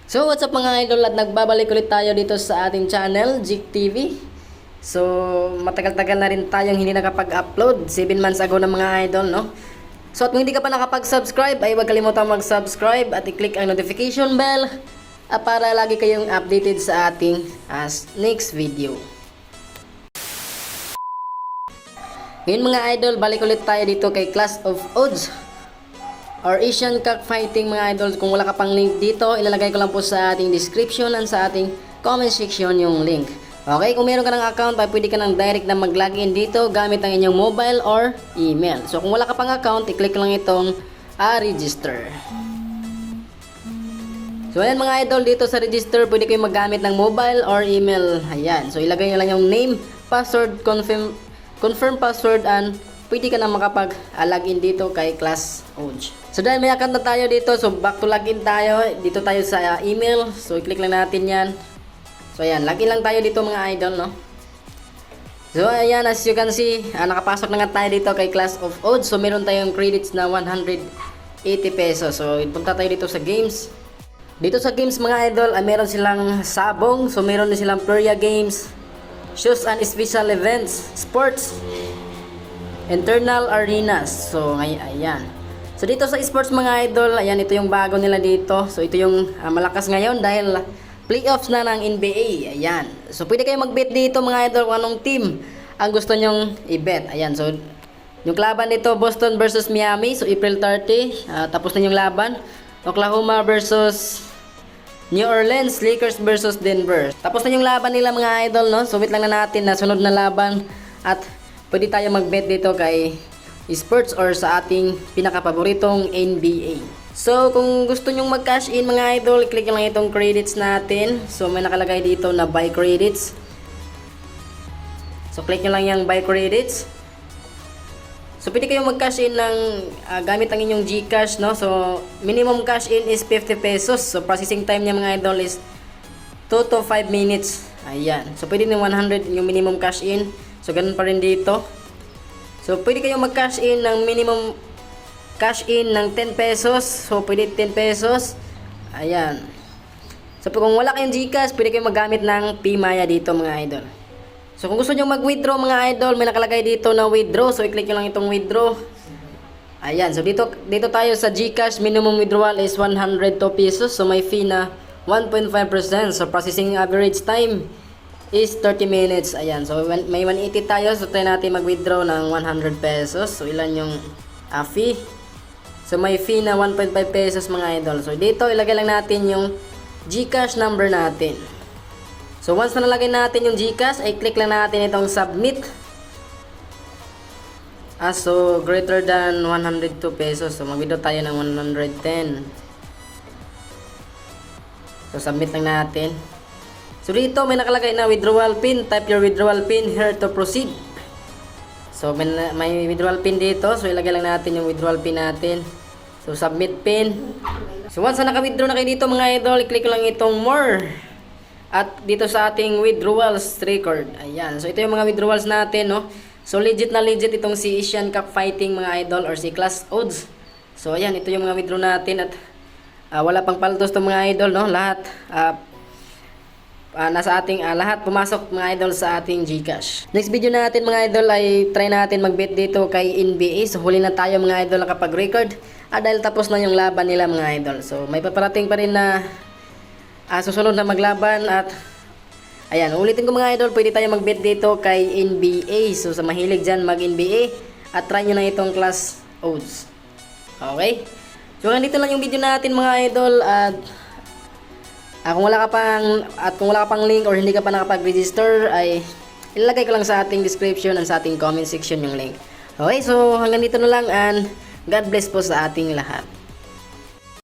So what's up mga idol, at nagbabalik ulit tayo dito sa ating channel, Jik TV. So matagal-tagal na rin tayong hindi nakapag-upload, 7 months ago na mga idol, no? So at kung hindi ka pa nakapag-subscribe ay huwag kalimutang mag-subscribe at i-click ang notification bell para lagi kayong updated sa ating next video. Ngayon mga idol, balik ulit tayo dito kay Clash of Odds or Asian Cockfighting mga idol. Kung wala ka pang link dito, ilalagay ko lang po sa ating description and sa ating comment section yung link. Okay, kung meron ka ng account ay pwede ka ng direct na mag-login dito gamit ang inyong mobile or email. So kung wala ka pang account, i-click lang itong register. So ayan mga idol, dito sa register pwede kayong maggamit ng mobile or email. Ayan, so ilagay nyo lang yung name, password, confirm password, and pwede ka na makapag-login dito kay Clash Odds. So dahil may account na tayo dito, so back to login tayo. Dito tayo sa email. So i-click lang natin yan. So ayan, login lang tayo dito mga idol, no? So ayan, as you can see, nakapasok na nga tayo dito kay Clash of Odds. So meron tayong credits na 180 pesos. So punta tayo dito sa games. Dito sa games mga idol, meron silang sabong. So meron din silang Peria games, shows and special events, sports, internal arenas. So ayan. So dito sa sports mga idol, ayan, ito yung bago nila dito. So ito yung malakas ngayon dahil playoffs na ng NBA. Ayan. So pwede kayo mag-bet dito mga idol kung anong team ang gusto nyong i-bet. Ayan. So yung laban dito, Boston versus Miami. So April 30, tapos na yung laban. Oklahoma versus New Orleans, Lakers versus Denver. Tapos na yung laban nila mga idol, no? So wait lang na natin na sunod na laban at pwede tayo mag-bet dito kay sports or sa ating pinaka-paboritong NBA. So kung gusto nyong mag-cash in mga idol, click lang itong credits natin. So may nakalagay dito na buy credits. So click nyo lang yung buy credits. So pwede kayong mag-cash in ng gamit ang inyong GCash, no? So minimum cash in is 50 pesos. So processing time niya mga idol is 2 to 5 minutes. Ayan. So pwede ng 100 yung minimum cash in. So ganun pa rin dito. So pwede kayong mag-cash in ng minimum cash in ng 10 pesos. So pwede 10 pesos. Ayan. So kung wala kayong GCash, pwede kayong magamit ng PMaya dito mga idol. So kung gusto nyo mag-withdraw mga idol, may nakalagay dito na withdraw. So i-click nyo lang itong withdraw. Ayan. So dito tayo sa GCash. Minimum withdrawal is 102 pesos. So may fee na 1.5%. So processing average time is 30 minutes. Ayan. So may 180 tayo. So try natin mag-withdraw ng 100 pesos. So ilan yung fee? So may fee na 1.5 pesos mga idol. So dito ilagay lang natin yung GCash number natin. So once na nalagay natin yung GCash, ay click lang natin itong submit. So greater than 102 pesos. So mag-withdraw tayo ng 110. So submit lang natin. So dito may nakalagay na withdrawal pin. Type your withdrawal pin here to proceed. So may withdrawal pin dito. So ilagay lang natin yung withdrawal pin natin. So submit pin. So once na naka-withdraw na kayo dito mga idol, i-click lang itong more. At dito sa ating withdrawals record. Ayan. So ito yung mga withdrawals natin, no? So legit na legit itong si Asian Cockfighting mga idol or si Clash Odds. So ayan, ito yung mga withdraw natin at wala pang paltos to mga idol, no? Lahat nasa ating lahat pumasok mga idol sa ating GCash. Next video natin mga idol ay try natin mag-bet dito kay NBA. So huli na tayo mga idol nakapag-record dahil tapos na yung laban nila mga idol. So may paparating pa rin na susunod na maglaban at ayan, ulitin ko mga idol, pwede tayo mag-bet dito kay NBA. So sa mahilig dyan mag-NBA at try nyo na itong Clash Odds. Okay? So ganito lang yung video natin mga idol at kung wala ka pang link or hindi ka pa nakapag-register ay ilalagay ko lang sa ating description and sa ating comment section yung link. Okay, so hanggang dito na lang and God bless po sa ating lahat.